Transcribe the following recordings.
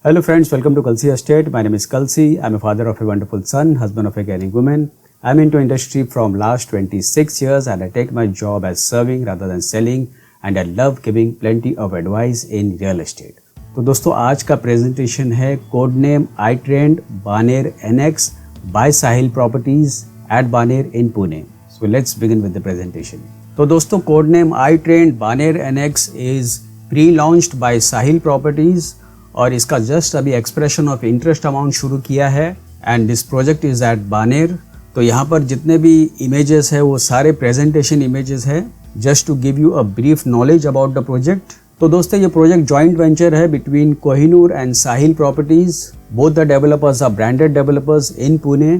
Hello friends, welcome to Kalsi Estate. My name is Kalsi. I'm a father of a wonderful son, husband of a caring woman. I'm into industry from last 26 years and I take my job as serving rather than selling and I love giving plenty of advice in real estate. तो दोस्तों आज का presentation है code name I trend Baner NX by Sahil properties at Baner in Pune. So let's begin with the presentation. तो दोस्तों code name I trend Baner NX is pre launched by Sahil properties और इसका just अभी एक्सप्रेशन ऑफ इंटरेस्ट अमाउंट शुरू किया है and this project is at Baner. तो यहाँ पर जितने भी इमेजेस है वो सारे प्रेजेंटेशन इमेजेस है just to give you a brief knowledge about the project. तो दोस्तों ये प्रोजेक्ट जॉइंट वेंचर है between Kohinoor and Sahil properties. Both the developers are branded developers in Pune.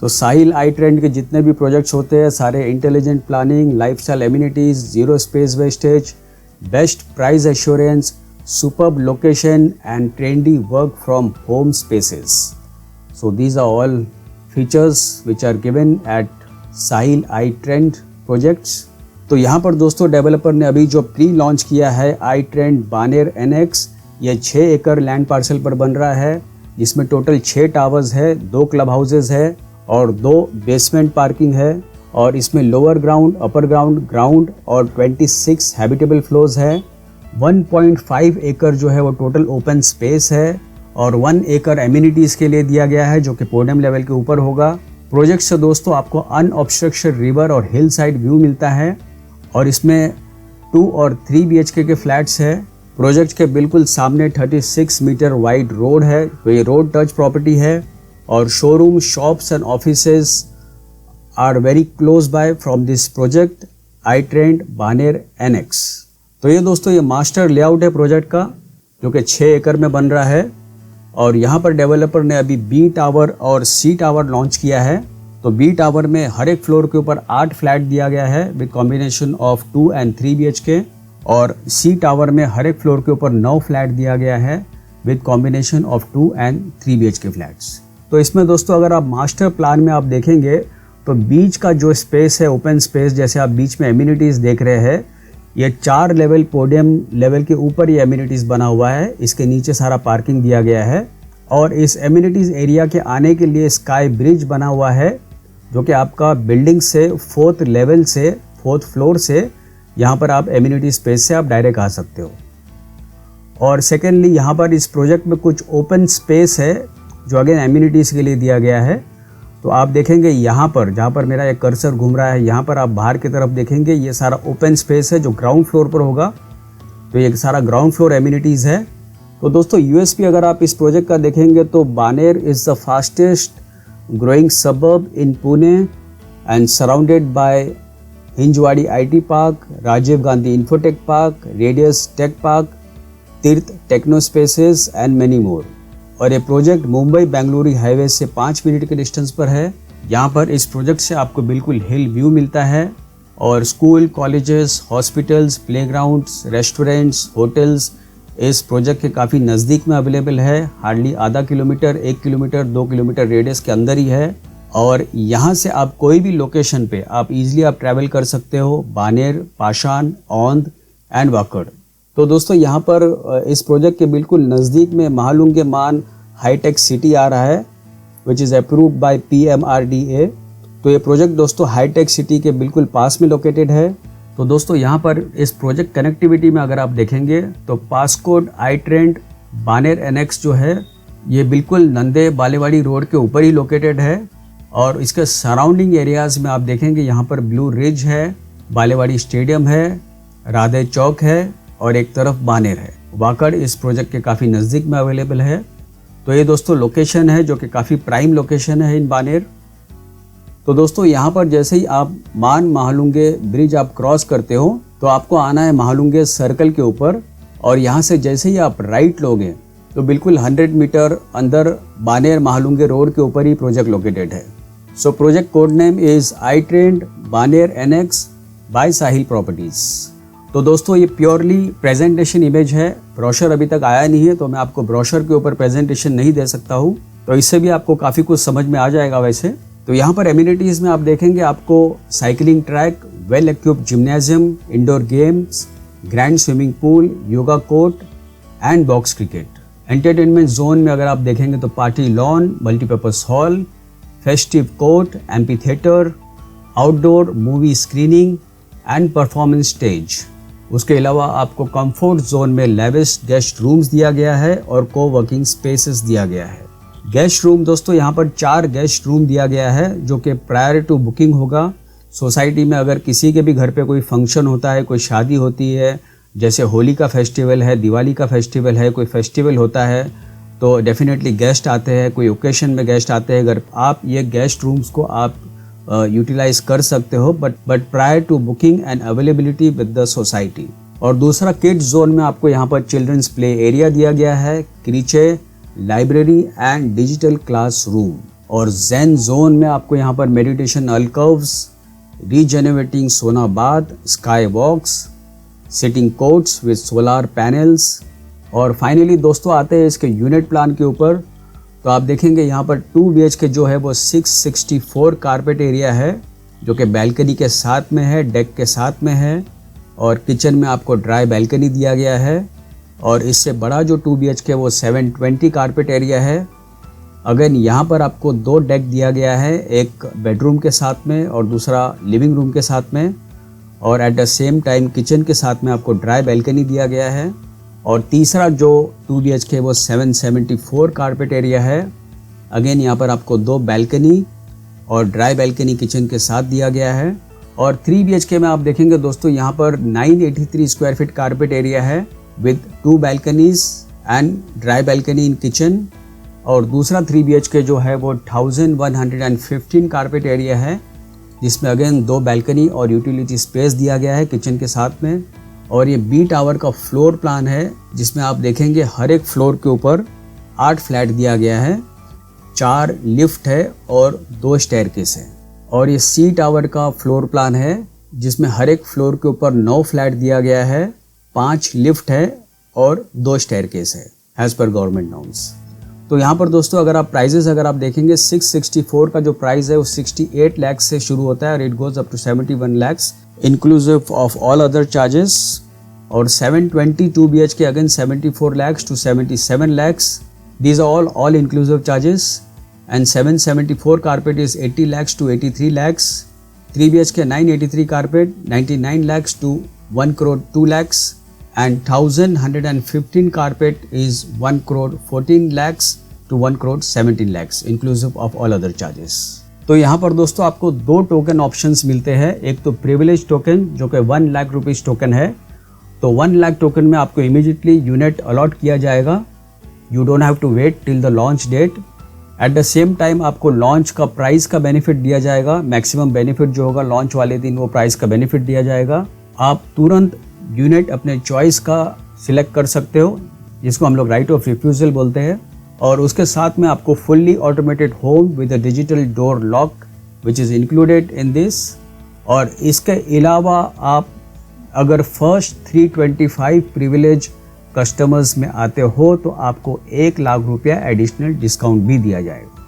तो साहिल आई ट्रेंड के जितने भी प्रोजेक्ट्स होते हैं सारे intelligent planning, lifestyle amenities, zero space wastage, best price assurance, superb location and trendy work from home spaces. So these are all features which are given at Sahil iTrend projects. तो यहाँ पर दोस्तों developer ने अभी जो pre launch किया है iTrend Baner NX, ये 6 एकड़ लैंड पार्सल पर बन रहा है जिसमें टोटल 6 टावर्स है, 2 क्लब हाउसेज है और 2 बेसमेंट पार्किंग है और इसमें lower ground, upper ground, ground और 26 हैबिटेबल फ्लोर्स है. 1.5 एकड़ जो है वो टोटल ओपन स्पेस है और 1 एकड़ एमिनिटीज के लिए दिया गया है जो कि पोडियम लेवल के ऊपर होगा. प्रोजेक्ट से दोस्तों आपको अनऑब्स्ट्रक्टेड रिवर और हिल साइड व्यू मिलता है और इसमें 2 और 3 BHK के फ्लैट्स है. प्रोजेक्ट के बिल्कुल सामने 36 मीटर वाइड रोड है. तो ये रोड टच प्रॉपर्टी है और showroom, shops and offices are very close by from this project I trend Baner NX. तो ये दोस्तों ये मास्टर लेआउट है प्रोजेक्ट का जो कि 6 एकड़ में बन रहा है और यहाँ पर डेवलपर ने अभी B टावर और C टावर लॉन्च किया है. तो B टावर में हर एक फ्लोर के ऊपर 8 फ्लैट दिया गया है with combination of 2 and 3 BHK और C टावर में हर एक फ्लोर के ऊपर 9 फ्लैट दिया गया है with combination of 2 and 3 BHK flats. तो इसमें दोस्तों अगर आप मास्टर प्लान में आप देखेंगे तो बीच का जो स्पेस है, ओपन स्पेस, जैसे आप बीच में एमिनिटीज़ देख रहे हैं, ये 4 लेवल पोडियम लेवल के ऊपर ये एमिनिटीज़ बना हुआ है. इसके नीचे सारा पार्किंग दिया गया है और इस एमिनिटीज़ एरिया के आने के लिए स्काई ब्रिज बना हुआ है जो कि आपका बिल्डिंग से 4th लेवल से 4th फ्लोर से यहाँ पर आप एमिनिटी स्पेस से आप डायरेक्ट आ सकते हो. और सेकेंडली यहाँ पर इस प्रोजेक्ट में कुछ ओपन स्पेस है जो अगेन एमिनिटीज़ के लिए दिया गया है. तो आप देखेंगे यहाँ पर जहाँ पर मेरा एक कर्सर घूम रहा है, यहाँ पर आप बाहर की तरफ देखेंगे ये सारा ओपन स्पेस है जो ग्राउंड फ्लोर पर होगा. तो ये सारा ग्राउंड फ्लोर एमिनिटीज़ है. तो दोस्तों यूएसपी अगर आप इस प्रोजेक्ट का देखेंगे तो Baner is the fastest growing suburb in Pune and surrounded by Hinjewadi IT park, Rajiv Gandhi infotech park, radius tech park, Tirth techno spaces and many more. और ये प्रोजेक्ट मुंबई बेंगलुरु हाईवे से 5 मिनट के डिस्टेंस पर है. यहाँ पर इस प्रोजेक्ट से आपको बिल्कुल हिल व्यू मिलता है और school, colleges, hospitals, playgrounds, restaurants, hotels इस प्रोजेक्ट के काफ़ी नज़दीक में अवेलेबल है. हार्डली आधा किलोमीटर, 1 किलोमीटर, 2 किलोमीटर रेडियस के अंदर ही है. और यहाँ से आप कोई भी लोकेशन पे आप इजीली आप ट्रैवल कर सकते हो, बानेर, पाषाण, औंध एंड वाकड़. तो दोस्तों यहाँ पर इस प्रोजेक्ट के बिल्कुल नज़दीक में महालुंगे मान हाईटेक सिटी आ रहा है which is approved by PMRDA. तो ये प्रोजेक्ट दोस्तों हाईटेक सिटी के बिल्कुल पास में लोकेटेड है. तो दोस्तों यहाँ पर इस प्रोजेक्ट कनेक्टिविटी में अगर आप देखेंगे तो पासकोड आई ट्रेंड बानेर NX जो है ये बिल्कुल नंदे बालेवाड़ी रोड के ऊपर ही लोकेटेड है और इसके सराउंडिंग एरियाज़ में आप देखेंगे यहाँ पर ब्लू रिज है, बालेवाड़ी स्टेडियम है, राधे चौक है और एक तरफ बानेर है. वाकड़ इस प्रोजेक्ट के काफ़ी नज़दीक में अवेलेबल है. तो ये दोस्तों लोकेशन है जो कि काफ़ी प्राइम लोकेशन है इन बानेर. तो दोस्तों यहाँ पर जैसे ही आप मान महालुंगे ब्रिज आप क्रॉस करते हो तो आपको आना है महालुंगे सर्कल के ऊपर और यहाँ से जैसे ही आप राइट लोगे तो बिल्कुल 100 मीटर अंदर बानेर महालुंगे रोड के ऊपर ही प्रोजेक्ट लोकेटेड है. So project code name is I trend Baner NX by Sahil properties. तो दोस्तों ये प्योरली प्रेजेंटेशन इमेज है, ब्रोशर अभी तक आया नहीं है तो मैं आपको ब्रोशर के ऊपर प्रेजेंटेशन नहीं दे सकता हूँ. तो इससे भी आपको काफ़ी कुछ समझ में आ जाएगा. वैसे तो यहाँ पर एमिनिटीज़ में आप देखेंगे आपको cycling track, well equipped gymnasium, indoor games, grand swimming pool, yoga court and box cricket. Entertainment zone में अगर आप देखेंगे तो party lawn, multipurpose hall, festive court, amphi theatre, outdoor movie screening and performance stage. उसके अलावा आपको कंफर्ट जोन में lavish guest rooms दिया गया है और कोवर्किंग स्पेसेस दिया गया है। गेस्ट रूम दोस्तों यहाँ पर 4 गेस्ट रूम दिया गया है जो कि प्रायर टू बुकिंग होगा। सोसाइटी में अगर किसी के भी घर पे कोई फंक्शन होता है, कोई शादी होती है, जैसे होली का फेस्टिवल है, दिवाली का फेस्टिवल है, कोई फेस्टिवल होता है तो डेफिनेटली गेस्ट आते हैं, कोई ओकेशन में गेस्ट आते हैं। अगर आप ये गेस्ट रूम्स को आप यूटिलाइज कर सकते हो but prior to booking and availability with the society. और दूसरा किड्स जोन में आपको यहाँ पर चिल्ड्रंस प्ले एरिया दिया गया है, creche, library and digital class room. और ज़ेन जोन में आपको यहाँ पर meditation alcoves, regenerating sauna bath, sky walks, sitting courts with solar panels. और फाइनली दोस्तों आते हैं इसके यूनिट प्लान के ऊपर। तो आप देखेंगे यहाँ पर 2 BHK जो है वो 664 कारपेट एरिया है जो कि बैल्कनी के साथ में है, डेक के साथ में है। और किचन में आपको ड्राई बैल्कनी दिया गया है। और इससे बड़ा जो 2 BHK वो 720 कारपेट एरिया है। अगेन यहाँ पर आपको 2 डेक दिया गया है, एक बेडरूम के साथ में और दूसरा लिविंग रूम के साथ में। और eight the same time kitchen के साथ में आपको ड्राई बैल्कनी दिया गया है। और तीसरा जो 2 BHK वो 774 कारपेट एरिया है। अगेन यहाँ पर आपको 2 बैल्कनी और ड्राई बैल्कनी किचन के साथ दिया गया है। और 3 BHK में आप देखेंगे दोस्तों यहाँ पर 983 स्क्वायर फीट कारपेट एरिया है with 2 balconies and dry balcony in kitchen. और दूसरा 3 BHK जो है वो 1115 कारपेट एरिया है जिसमें अगेन 2 बैल्कनी और यूटिलिटी स्पेस दिया गया है किचन के साथ में। और ये बी टावर का फ्लोर प्लान है जिसमें आप देखेंगे हर एक फ्लोर के ऊपर 8 फ्लैट दिया गया है, 4 लिफ्ट है और 2 स्टेयरकेस है। और ये सी टावर का फ्लोर प्लान है जिसमें हर एक फ्लोर के ऊपर 9 फ्लैट दिया गया है, 5 लिफ्ट है और 2 स्टेयरकेस है एज पर गवर्नमेंट नॉर्म्स। तो यहाँ पर दोस्तों अगर आप प्राइजेस अगर आप देखेंगे 664 का जो प्राइस है वो 68 लाख से शुरू होता है और it goes up to 71 lakh inclusive of all other charges. और 722 BHK again 74 lakhs to 77 lakhs. These are all inclusive charges. And 774 carpet is 80 lakhs to 83 lakhs. 3 BHK 983 carpet 99 lakhs to 1 crore 2 lakhs. And 1115 carpet is 1 crore 14 lakhs to 1 crore 17 lakhs inclusive of all other charges. तो यहाँ पर दोस्तों आपको 2 token options मिलते हैं। एक तो privilege token जो कि 1 लाख रुपीज़ टोकन है। तो 1 लाख टोकन में आपको इमीडिएटली यूनिट अलॉट किया जाएगा। You don't have to wait till the launch date. At the same time आपको लॉन्च का प्राइस का बेनिफिट दिया जाएगा। मैक्सिमम बेनिफिट जो होगा लॉन्च वाले दिन वो प्राइस का बेनिफिट दिया जाएगा। आप तुरंत यूनिट अपने चॉइस का सिलेक्ट कर सकते हो जिसको हम लोग राइट ऑफ रिफ्यूजल बोलते हैं। और उसके साथ में आपको fully automated home with a digital door lock which is included in this. और इसके अलावा आप अगर फर्स्ट 325 प्रिविलेज कस्टमर्स में आते हो तो आपको 1 लाख रुपया एडिशनल डिस्काउंट भी दिया जाएगा।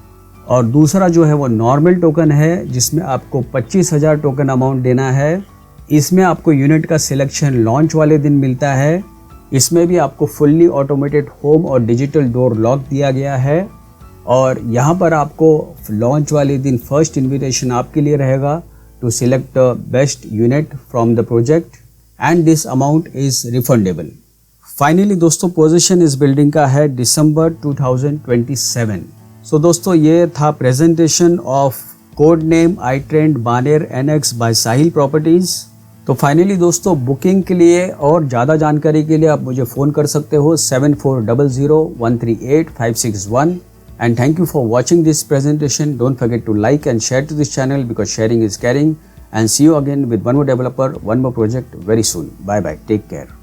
और दूसरा जो है वो नॉर्मल टोकन है जिसमें आपको 25,000 टोकन अमाउंट देना है। इसमें आपको यूनिट का सिलेक्शन लॉन्च वाले दिन मिलता है। इसमें भी आपको फुल्ली ऑटोमेटेड होम और डिजिटल डोर लॉक दिया गया है। और यहाँ पर आपको लॉन्च वाले दिन फर्स्ट इन्विटेशन आपके लिए रहेगा to select the best unit from the project and this amount is refundable. Finally दोस्तों पोजीशन इस बिल्डिंग का है दिसंबर 2027। सो दोस्तों ये था presentation of code name I trend Baner NX by Sahil properties. तो फाइनली दोस्तों बुकिंग के लिए और ज़्यादा जानकारी के लिए आप मुझे फ़ोन कर सकते हो 7400138561। And thank you for watching this presentation. Don't forget to like and share to this channel because sharing is caring. And see you again with one more developer, one more project very soon. Bye bye. Take care.